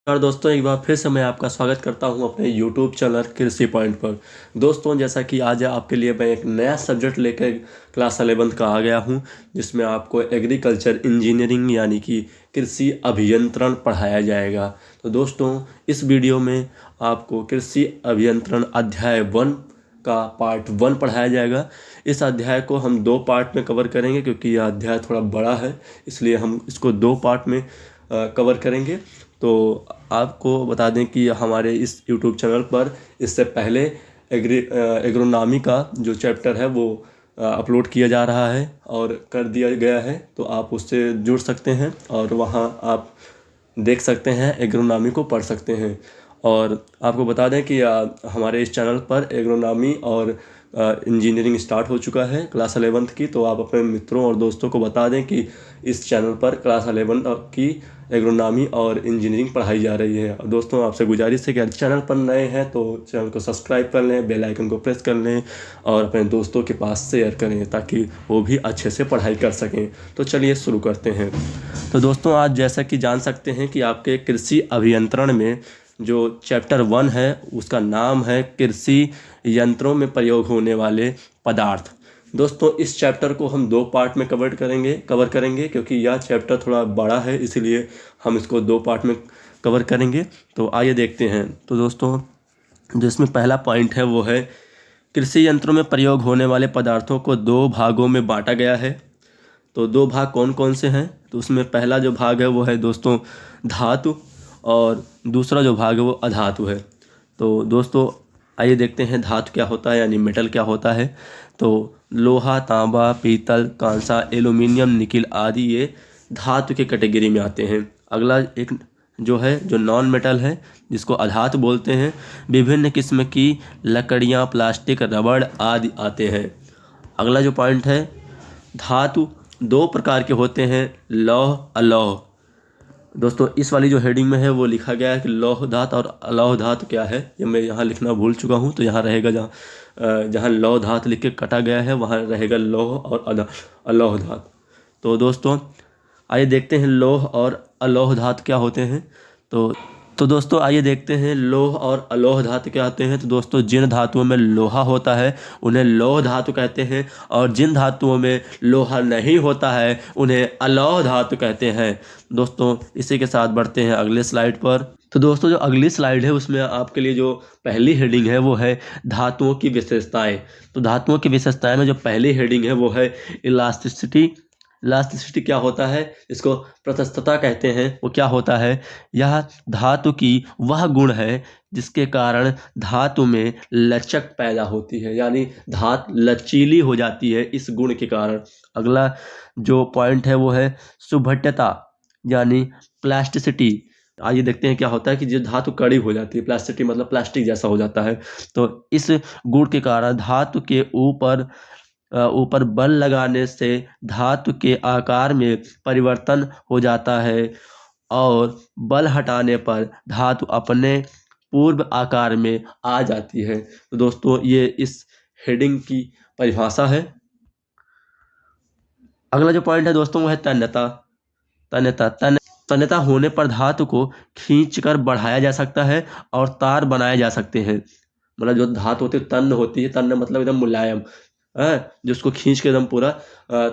और दोस्तों एक बार फिर से मैं आपका स्वागत करता हूं अपने YouTube चैनल कृषि पॉइंट पर। दोस्तों जैसा कि आज आपके लिए मैं एक नया सब्जेक्ट लेकर क्लास 11th का आ गया हूं, जिसमें आपको एग्रीकल्चर इंजीनियरिंग यानी कि कृषि अभियंत्रण पढ़ाया जाएगा। तो दोस्तों इस वीडियो में आपको कृषि अभियंत्रण अध्याय 1 का पार्ट 1 पढ़ाया जाएगा। इस अध्याय को हम 2 पार्ट में कवर करेंगे, क्योंकि यह अध्याय थोड़ा बड़ा है, इसलिए हम इसको 2 पार्ट में कवर करेंगे। तो आपको बता दें कि हमारे इस YouTube चैनल पर इससे पहले एग्रोनॉमी का जो चैप्टर है वो अपलोड किया जा रहा है और कर दिया गया है, तो आप उससे जुड़ सकते हैं और वहाँ आप देख सकते हैं, एग्रोनॉमी को पढ़ सकते हैं। और आपको बता दें कि हमारे इस चैनल पर एग्रोनॉमी और इंजीनियरिंग स्टार्ट हो चुका है क्लास 11th की। तो आप अपने मित्रों और दोस्तों को बता दें कि इस चैनल पर क्लास 11 की एग्रोनॉमी और इंजीनियरिंग पढ़ाई जा रही है। और दोस्तों आपसे गुजारिश है कि अगर चैनल पर नए हैं तो चैनल को सब्सक्राइब कर लें, बेल आइकन को प्रेस कर लें और अपने दोस्तों के पास शेयर करें, ताकि वो भी अच्छे से पढ़ाई कर सकें। तो चलिए शुरू करते हैं। तो दोस्तों आज जैसा कि जान सकते हैं कि आपके कृषि अभियंत्रण में जो चैप्टर 1 है उसका नाम है कृषि यंत्रों में प्रयोग होने वाले पदार्थ। दोस्तों इस चैप्टर को हम 2 पार्ट में कवर करेंगे, क्योंकि यह चैप्टर थोड़ा बड़ा है, इसीलिए हम इसको 2 पार्ट में कवर करेंगे। तो आइए देखते हैं। तो दोस्तों जो इसमें पहला पॉइंट है वो है कृषि यंत्रों में प्रयोग होने वाले पदार्थों को 2 भागों में बांटा गया है। तो 2 भाग कौन कौन से हैं? तो उसमें पहला जो भाग है वो है दोस्तों धातु, और दूसरा जो भाग है वो अधातु है। तो दोस्तों आइए देखते हैं धातु क्या होता है, यानी मेटल क्या होता है। तो लोहा, तांबा, पीतल, कांसा, एल्युमिनियम, निकिल आदि ये धातु के कैटेगरी में आते हैं। अगला एक जो है जो नॉन मेटल है, जिसको अधातु बोलते हैं, विभिन्न किस्म की लकड़ियाँ, प्लास्टिक, रबड़ आदि आते हैं। अगला जो पॉइंट है, धातु 2 प्रकार के होते हैं, लौह, अलौह। दोस्तों इस वाली जो हेडिंग में है वो लिखा गया है कि लौह धातु और अलौह धातु क्या है, ये मैं यहाँ लिखना भूल चुका हूँ। तो यहाँ रहेगा जहाँ लौह धातु लिख के कटा गया है वहाँ रहेगा लौह और अलौह धातु। तो दोस्तों आइए देखते हैं लौह और अलौह धातु क्या होते हैं। तो दोस्तों आइए देखते हैं लौह और अलौह धातु क्या होते हैं। तो दोस्तों जिन धातुओं में लोहा होता है उन्हें लौह धातु कहते हैं, और जिन धातुओं में लोहा नहीं होता है उन्हें अलौह धातु कहते हैं। दोस्तों इसी के साथ बढ़ते हैं अगले स्लाइड पर। तो दोस्तों जो अगली स्लाइड है उसमें आपके लिए जो पहली हेडिंग है वो है धातुओं की विशेषताएं। तो धातुओं की विशेषताएं में जो पहली हेडिंग है वो है इलास्टिसिटी। इलास्टिसिटी क्या होता है, इसको प्रतस्तता कहते हैं। वो क्या होता है, यह धातु की वह गुण है जिसके कारण धातु में लचक पैदा होती है, यानी धातु लचीली हो जाती है इस गुण के कारण। अगला जो पॉइंट है वो है सुभट्यता यानी प्लास्टिसिटी। आइए देखते हैं क्या होता है कि जो धातु कड़ी हो जाती है, प्लास्टिसिटी मतलब प्लास्टिक जैसा हो जाता है। तो इस गुण के कारण धातु के ऊपर बल लगाने से धातु के आकार में परिवर्तन हो जाता है, और बल हटाने पर धातु अपने पूर्व आकार में आ जाती है। तो दोस्तों ये इस हेडिंग की परिभाषा है। अगला जो पॉइंट है दोस्तों वो है तन्यता। तन्यता होने पर धातु को खींचकर बढ़ाया जा सकता है और तार बनाए जा सकते हैं। मतलब जो धातु होती है तन्य होती है, तन्य मतलब एकदम मुलायम है, जिसको खींच के एकदम पूरा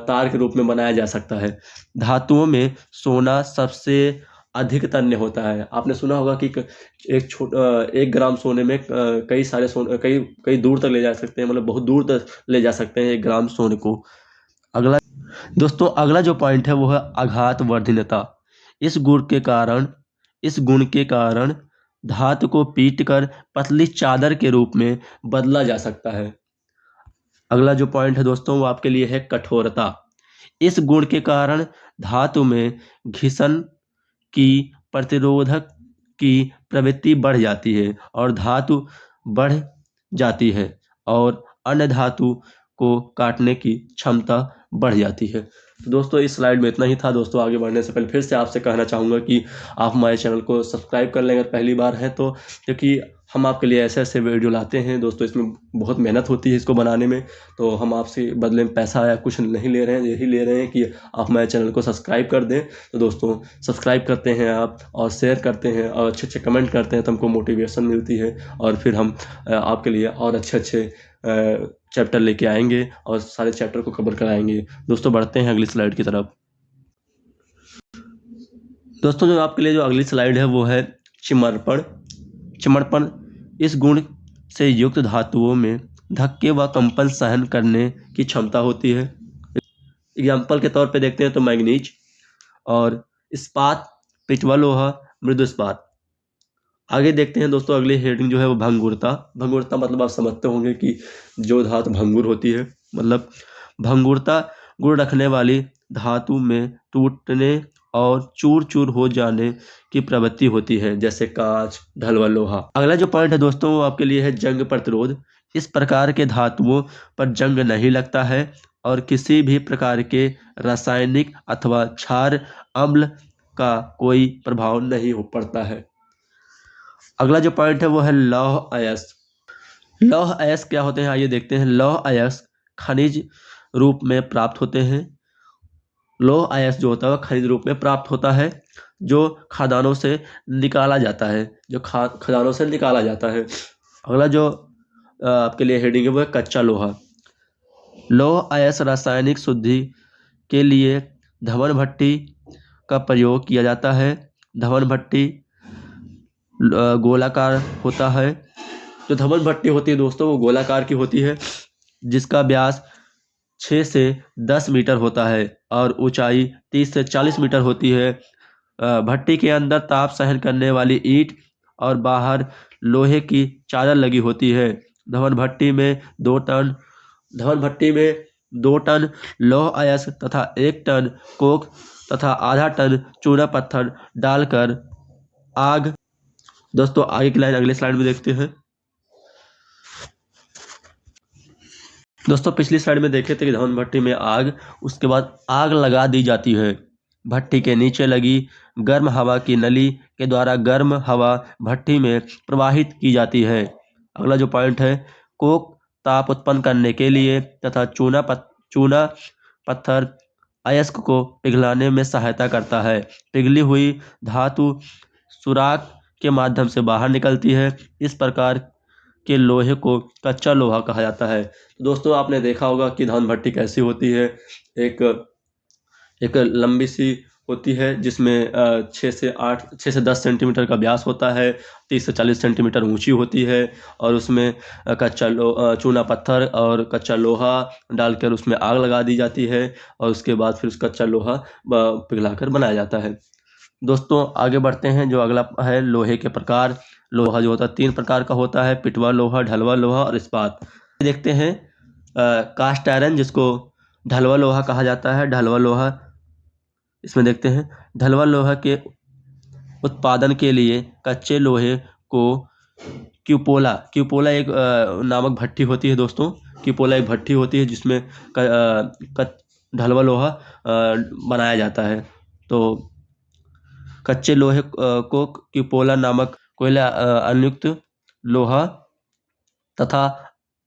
तार के रूप में बनाया जा सकता है। धातुओं में सोना सबसे अधिक तन्य होता है। आपने सुना होगा कि 1 ग्राम सोने में कई सारे सोने कई दूर तक ले जा सकते हैं, मतलब बहुत दूर तक ले जा सकते हैं 1 ग्राम सोने को। अगला दोस्तों अगला जो पॉइंट है वो है आघात वर्धनता। इस गुण के कारण धातु को पीटकर पतली चादर के रूप में बदला जा सकता है। अगला जो पॉइंट है दोस्तों वो आपके लिए है कठोरता। इस गुण के कारण धातु में घिसन की प्रतिरोधक की प्रवृत्ति बढ़ जाती है और धातु बढ़ जाती है, और अन्य धातु को काटने की क्षमता बढ़ जाती है। तो दोस्तों इस स्लाइड में इतना ही था। दोस्तों आगे बढ़ने से पहले फिर से आपसे कहना चाहूँगा कि आप हमारे चैनल को सब्सक्राइब कर लें अगर पहली बार है तो, क्योंकि हम आपके लिए ऐसे ऐसे वीडियो लाते हैं दोस्तों। इसमें बहुत मेहनत होती है इसको बनाने में, तो हम आपसे बदले में पैसा या कुछ नहीं ले रहे हैं, यही ले रहे हैं कि आप हमारे चैनल को सब्सक्राइब कर दें। तो दोस्तों सब्सक्राइब करते हैं आप और शेयर करते हैं और अच्छे अच्छे कमेंट करते हैं तो हमको मोटिवेशन मिलती है, और फिर हम आपके लिए और अच्छे अच्छे चैप्टर लेके आएंगे और सारे चैप्टर को कवर कराएंगे। दोस्तों बढ़ते हैं अगली स्लाइड की तरफ। दोस्तों जो आपके लिए जो अगली स्लाइड है वो है चिमर्पण। चिमर्पण इस गुण से युक्त धातुओं में धक्के व कंपन सहन करने की क्षमता होती है। एग्जाम्पल के तौर पे देखते हैं तो मैग्नीज और इस्पात, पिटवा लोहा, मृदु इस्पात। आगे देखते हैं दोस्तों अगली हेडिंग जो है वो भंगुरता। भंगुरता मतलब आप समझते होंगे कि जो धातु भंगुर होती है, मतलब भंगुरता गुण रखने वाली धातु में टूटने और चूर चूर हो जाने की प्रवृत्ति होती है, जैसे कांच, ढलवा लोहा। अगला जो पॉइंट है दोस्तों वो आपके लिए है जंग प्रतिरोध। इस प्रकार के धातुओं पर जंग नहीं लगता है और किसी भी प्रकार के रासायनिक अथवा क्षार अम्ल का कोई प्रभाव नहीं हो पड़ता है। अगला जो पॉइंट है वो है लौह अयस्क। लौह अयस्क क्या होते हैं आइए देखते हैं। लौह अयस्क खनिज रूप में प्राप्त होते हैं। लौह अयस्क जो होता है वह खनिज रूप में प्राप्त होता है जो खदानों से निकाला जाता है, जो खदानों से निकाला जाता है। अगला जो आपके लिए हेडिंग है वो है कच्चा लोहा। लौह अयस्क रासायनिक शुद्धि के लिए धवन भट्टी का प्रयोग किया जाता है। धवन भट्टी गोलाकार होता है। जो धवन भट्टी होती है दोस्तों वो गोलाकार की होती है, जिसका व्यास 6 से 10 मीटर होता है और ऊंचाई 30 से 40 मीटर होती है। भट्टी के अंदर ताप सहन करने वाली ईंट और बाहर लोहे की चादर लगी होती है। धवन भट्टी में 2 टन लौह अयस्क तथा 1 टन कोक तथा आधा टन चूना पत्थर डालकर आग। दोस्तों आगे की लाइन अगले स्लाइड में देखते हैं। दोस्तों पिछली स्लाइड में देखे थे कि धवन भट्टी में आग, उसके बाद आग लगा दी जाती है। भट्टी के नीचे लगी गर्म हवा की नली के द्वारा गर्म हवा भट्टी में प्रवाहित की जाती है। अगला जो पॉइंट है, कोक ताप उत्पन्न करने के लिए तथा चूना पत्थर अयस्क को पिघलाने में सहायता करता है। पिघली हुई धातु सुराख के माध्यम से बाहर निकलती है। इस प्रकार के लोहे को कच्चा लोहा कहा जाता है। तो दोस्तों आपने देखा होगा कि धवन भट्टी कैसी होती है। एक लंबी सी होती है जिसमें 6 से 10 सेंटीमीटर का व्यास होता है, 30 से 40 सेंटीमीटर ऊंची होती है और उसमें चूना पत्थर और कच्चा लोहा डालकर उसमें आग लगा दी जाती है और उसके बाद फिर उस कच्चा लोहा पिघलाकर बनाया जाता है। दोस्तों आगे बढ़ते हैं। जो अगला है लोहे के प्रकार। लोहा जो होता है 3 प्रकार का होता है, पिटवा लोहा, ढलवा लोहा और इस्पात। देखते हैं कास्ट आयरन, जिसको ढलवा लोहा कहा जाता है। ढलवा लोहा इसमें देखते हैं। ढलवा लोहा के उत्पादन के लिए कच्चे लोहे को क्यूपोला एक नामक भट्टी होती है दोस्तों। क्यूपोला एक भट्टी होती है जिसमें ढलवा लोहा बनाया जाता है। तो कच्चे लोहे को क्यूपोला नामक कोयला अनुयुक्त लोहा तथा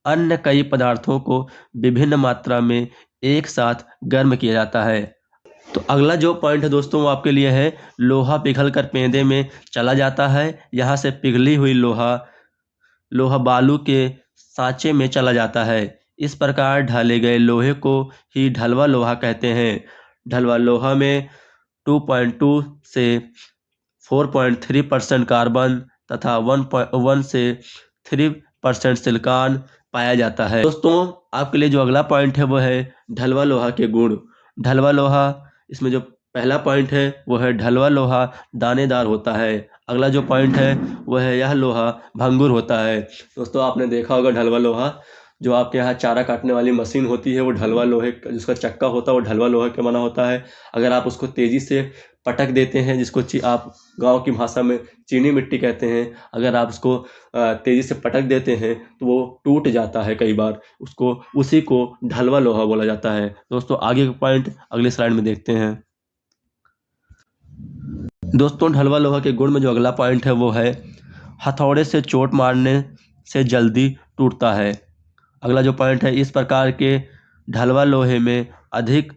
अन्य कई पदार्थों को विभिन्न मात्रा में एक साथ गर्म किया जाता है। तो अगला जो पॉइंट है दोस्तों वो आपके लिए है लोहा पिघलकर पेंदे में चला जाता है। यहाँ से पिघली हुई लोहा बालू के सांचे में चला जाता है। इस प्रकार ढाले गए लोहे को ही ढलवा लोहा कहते हैं। ढलवा लोहा में 2.2 से 4.3% कार्बन तथा 1 से 3% सिलिकॉन पाया जाता है। दोस्तों आपके लिए जो अगला पॉइंट है वो है ढलवा लोहा के गुण। ढलवा लोहा, इसमें जो पहला पॉइंट है वो है ढलवा लोहा दानेदार होता है। अगला जो पॉइंट है वो है यह लोहा भंगुर होता है। दोस्तों आपने देखा होगा ढलवा लोहा, जो आपके यहाँ चारा काटने वाली मशीन होती है वो ढलवा लोहे, जिसका चक्का होता है वो ढलवा लोहे के बना होता है। अगर आप उसको तेज़ी से पटक देते हैं, जिसको आप गांव की भाषा में चीनी मिट्टी कहते हैं, अगर आप उसको तेज़ी से पटक देते हैं तो वो टूट जाता है कई बार, उसी को ढलवा लोहा बोला जाता है। दोस्तों आगे का पॉइंट अगली स्लाइड में देखते हैं। दोस्तों ढलवा लोहा के गुण में जो अगला पॉइंट है वो है हथौड़े से चोट मारने से जल्दी टूटता है। अगला जो पॉइंट है, इस प्रकार के ढलवा लोहे में अधिक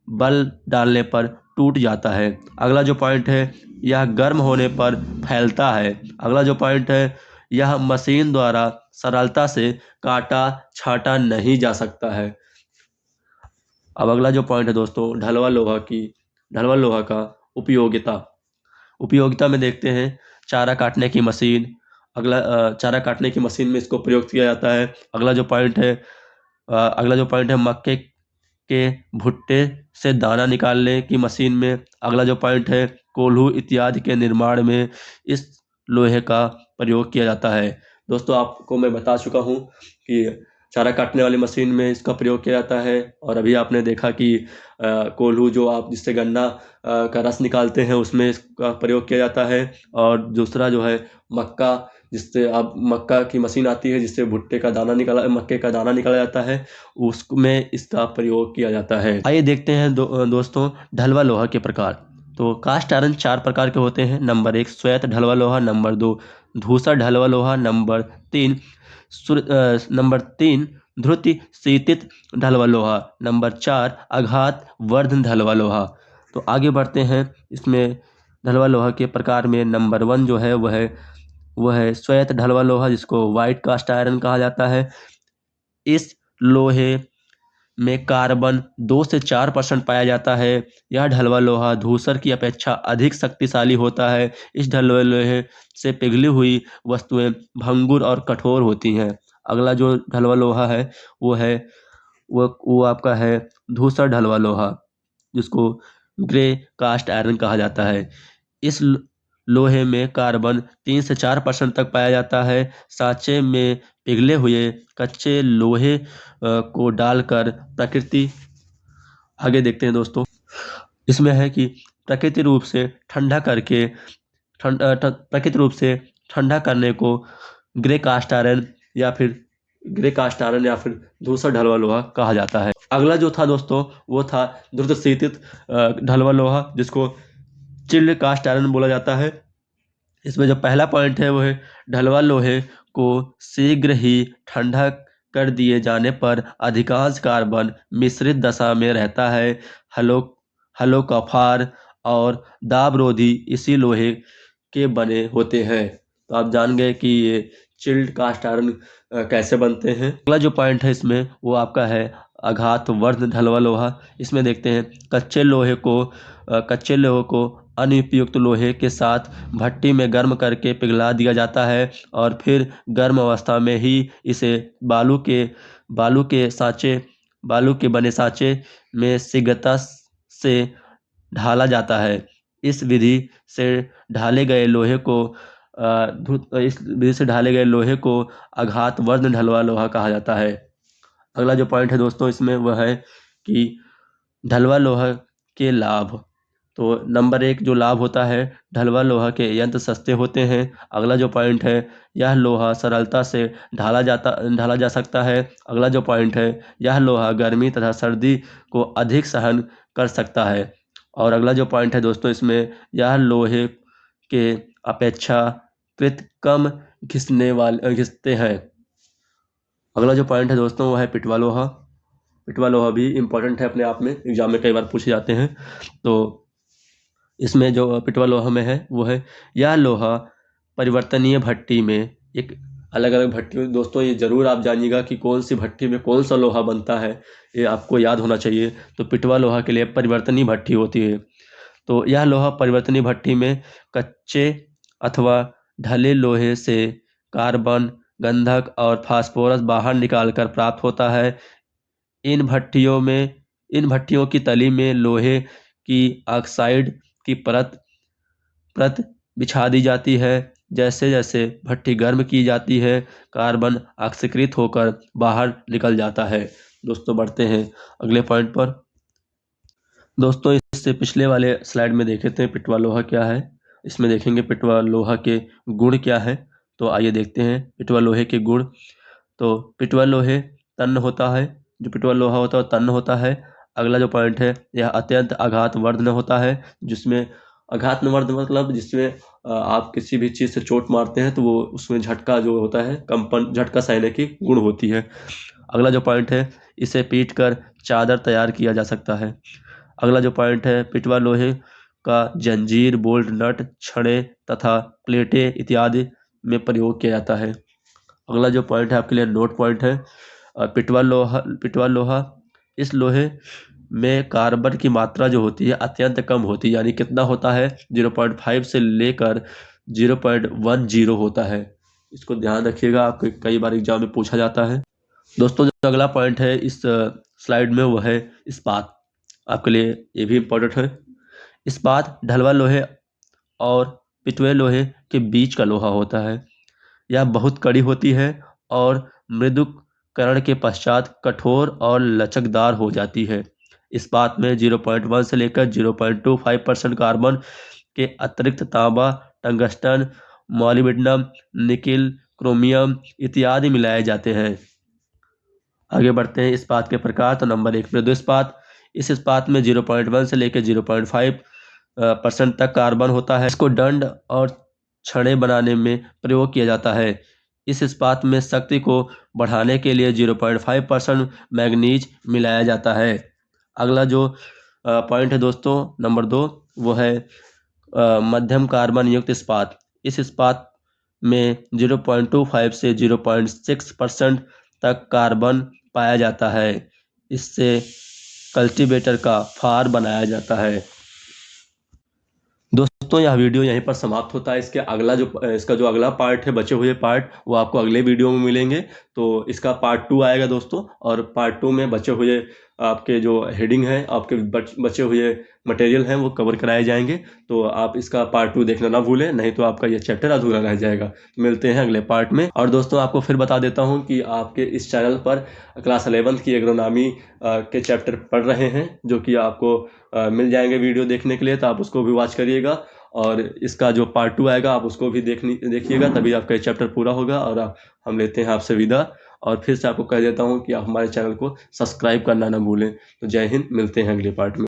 बल डालने पर टूट जाता है। अगला जो पॉइंट है, यह गर्म होने पर फैलता है। अगला जो पॉइंट है, यह मशीन द्वारा सरलता से काटा छाटा नहीं जा सकता है। अब अगला जो पॉइंट है दोस्तों, ढलवा लोहा का उपयोगिता में देखते हैं। चारा काटने की मशीन, चारा काटने की मशीन में इसको प्रयोग किया जाता है। अगला जो पॉइंट है, मक्के के भुट्टे से दाना निकालने की मशीन में। अगला जो पॉइंट है, कोल्हू इत्यादि के निर्माण में इस लोहे का प्रयोग किया जाता है। दोस्तों, आपको मैं बता चुका हूँ कि चारा काटने वाली मशीन में इसका प्रयोग किया जाता है, और अभी आपने देखा कि कोल्हू जो आप जिससे गन्ना का रस निकालते हैं उसमें इसका प्रयोग किया जाता है। और दूसरा जो है मक्का, जिससे आप मक्का की मशीन आती है जिससे मक्के का दाना निकाला जाता है, उसमें इसका प्रयोग किया जाता है। आइए देखते हैं दोस्तों ढलवा लोहा के प्रकार। तो कास्ट आयरन 4 प्रकार के होते हैं। नंबर 1 श्वेत ढलवा लोहा, नंबर 2 धूसर ढलवा लोहा, नंबर 3 ध्रुति शीतित ढलवा लोहा, नंबर 4 आघात वर्धन ढलवा लोहा। तो आगे बढ़ते हैं। इसमें ढलवा लोहा के प्रकार में नंबर 1 जो है वह है श्वेत ढलवा लोहा, जिसको व्हाइट कास्ट आयरन कहा जाता है। इस लोहे में कार्बन 2 से 4% पाया जाता है। यह ढलवा लोहा धूसर की अपेक्षा अधिक शक्तिशाली होता है। इस ढलवे लोहे से पिघली हुई वस्तुएं भंगुर और कठोर होती हैं। अगला जो ढलवा लोहा है वो आपका है धूसर ढलवा लोहा, जिसको ग्रे कास्ट आयरन कहा जाता है। इस लोहे में कार्बन 3 से 4% तक पाया जाता है। सांचे में पिघले हुए कच्चे लोहे को डालकर आगे देखते हैं दोस्तों। इसमें है कि प्राकृतिक रूप से ठंडा करने को ग्रे कास्ट आयरन या फिर धूसर ढलवा लोहा कहा जाता है। अगला जो था दोस्तों वो था द्रुत शीतित ढलवा लोहा, जिसको चिल्ड कास्ट आयरन बोला जाता है। इसमें जो पहला पॉइंट है वो है ढलवा लोहे को शीघ्र ही ठंडा कर दिए जाने पर अधिकांश कार्बन मिश्रित दशा में रहता है। हलोकफार और दाबरोधी इसी लोहे के बने होते हैं। तो आप जान गए कि ये चिल्ड कास्ट आयरन कैसे बनते हैं। अगला जो पॉइंट है इसमें वो आपका है आघात वर्ध ढलवा लोहा। इसमें देखते हैं कच्चे लोहे को अनुपयुक्त लोहे के साथ भट्टी में गर्म करके पिघला दिया जाता है, और फिर गर्म अवस्था में ही इसे बालू के बने सांचे में शीघ्रता से ढाला जाता है। इस विधि से ढाले गए लोहे को आघात वर्ध ढलवा लोहा कहा जाता है। अगला जो पॉइंट है दोस्तों इसमें वह है कि ढलवा लोहा के लाभ। तो नंबर 1 जो लाभ होता है, ढलवा लोहा के यंत्र सस्ते होते हैं। अगला जो पॉइंट है, यह लोहा सरलता से ढाला जा सकता है। अगला जो पॉइंट है, यह लोहा गर्मी तथा सर्दी को अधिक सहन कर सकता है। और अगला जो पॉइंट है दोस्तों इसमें, यह लोहे के अपेक्षाकृत कम घिसते हैं। अगला जो पॉइंट है दोस्तों वो है पिटवा लोहा। पिटवा लोहा भी इम्पोर्टेंट है अपने आप में, एग्जाम में कई बार पूछे जाते हैं। तो इसमें जो पिटवा लोहा में है वो है यह लोहा परिवर्तनीय भट्टी में, एक अलग अलग भट्टी। दोस्तों ये जरूर आप जानिएगा कि कौन सी भट्टी में कौन सा लोहा बनता है, ये आपको याद होना चाहिए। तो पिटवा लोहा के लिए परिवर्तनीय भट्टी होती है। तो यह लोहा परिवर्तनीय भट्टी में कच्चे अथवा ढले लोहे से कार्बन, गंधक और फास्फोरस बाहर निकालकर प्राप्त होता है। इन भट्टियों की तली में लोहे की ऑक्साइड की परत बिछा दी जाती है। जैसे जैसे भट्टी गर्म की जाती है, कार्बन ऑक्सीकृत होकर बाहर निकल जाता है। दोस्तों बढ़ते हैं अगले पॉइंट पर। दोस्तों इससे पिछले वाले स्लाइड में देखे थे पिटवा लोहा क्या है, इसमें देखेंगे पिटवा लोहा के गुण क्या है। तो आइए देखते हैं पिटवा लोहे के गुण। तो पिटवा लोहे तन्न होता है, जो पिटवा लोहा होता है वो तन्न होता है। अगला जो पॉइंट है, यह अत्यंत आघात वर्धन होता है, जिसमें आघात वर्धन मतलब जिसमें आप किसी भी चीज़ से चोट मारते हैं तो वो उसमें झटका जो होता है कंपन झटका सहने की गुण होती है। अगला जो पॉइंट है, इसे पीट कर चादर तैयार किया जा सकता है। अगला जो पॉइंट है, पिटवा लोहे का जंजीर, बोल्ट, नट, छड़े तथा प्लेटें इत्यादि में प्रयोग किया जाता है। अगला जो पॉइंट है आपके लिए नोट पॉइंट है, पिटवा लोहा, इस लोहे में कार्बन की मात्रा जो होती है अत्यंत कम होती है, यानी कितना होता है 0.5 से लेकर 0.10 होता है। इसको ध्यान रखिएगा, आपको कई बार एग्जाम में पूछा जाता है। दोस्तों जो अगला पॉइंट है इस स्लाइड में वो है इस्पात। आपके लिए ये भी इम्पोर्टेंट है। इस्पात ढलवा लोहे और पिटवे लोहे के बीच का लोहा होता है। यह बहुत कड़ी होती है और मृदुकरण के पश्चात कठोर और लचकदार हो जाती है। इस्पात में 0.1 से लेकर 0.25% कार्बन के अतिरिक्त तांबा, टंगस्टन, मॉलिब्डेनम, निकिल, क्रोमियम इत्यादि मिलाए जाते हैं। आगे बढ़ते हैं इस्पात के प्रकार। तो नंबर 1 मृदु इस्पात। इस इस्पात में 0.1 से लेकर 0.5% तक कार्बन होता है। इसको दंड और छड़े बनाने में प्रयोग किया जाता है। इस इस्पात में शक्ति को बढ़ाने के लिए 0.5% मैग्नीज मिलाया जाता है। अगला जो पॉइंट है दोस्तों नंबर 2, वो है मध्यम कार्बन युक्त इस्पात। इस इस्पात में 0.25 से 0.6% तक कार्बन पाया जाता है। इससे कल्टीवेटर का फार बनाया जाता है। दोस्तों यह वीडियो यहीं पर समाप्त होता है। इसका जो अगला पार्ट है, बचे हुए पार्ट, वो आपको अगले वीडियो में मिलेंगे। तो इसका पार्ट 2 आएगा दोस्तों, और पार्ट 2 में बचे हुए आपके जो हेडिंग है, आपके बचे हुए मटेरियल हैं वो कवर कराए जाएंगे। तो आप इसका पार्ट 2 देखना ना भूलें, नहीं तो आपका ये चैप्टर अधूरा रह जाएगा। मिलते हैं अगले पार्ट में। और दोस्तों आपको फिर बता देता हूँ कि आपके इस चैनल पर क्लास 11th की एग्रोनॉमी के चैप्टर पढ़ रहे हैं, जो कि आपको मिल जाएंगे वीडियो देखने के लिए। तो आप उसको भी वॉच करिएगा, और इसका जो पार्ट 2 आएगा आप उसको भी देखिएगा, तभी आपका ये चैप्टर पूरा होगा। और हम लेते हैं आपसे विदा, और फिर से आपको कह देता हूँ कि आप हमारे चैनल को सब्सक्राइब करना ना भूलें। तो जय हिंद, मिलते हैं अगले पार्ट में।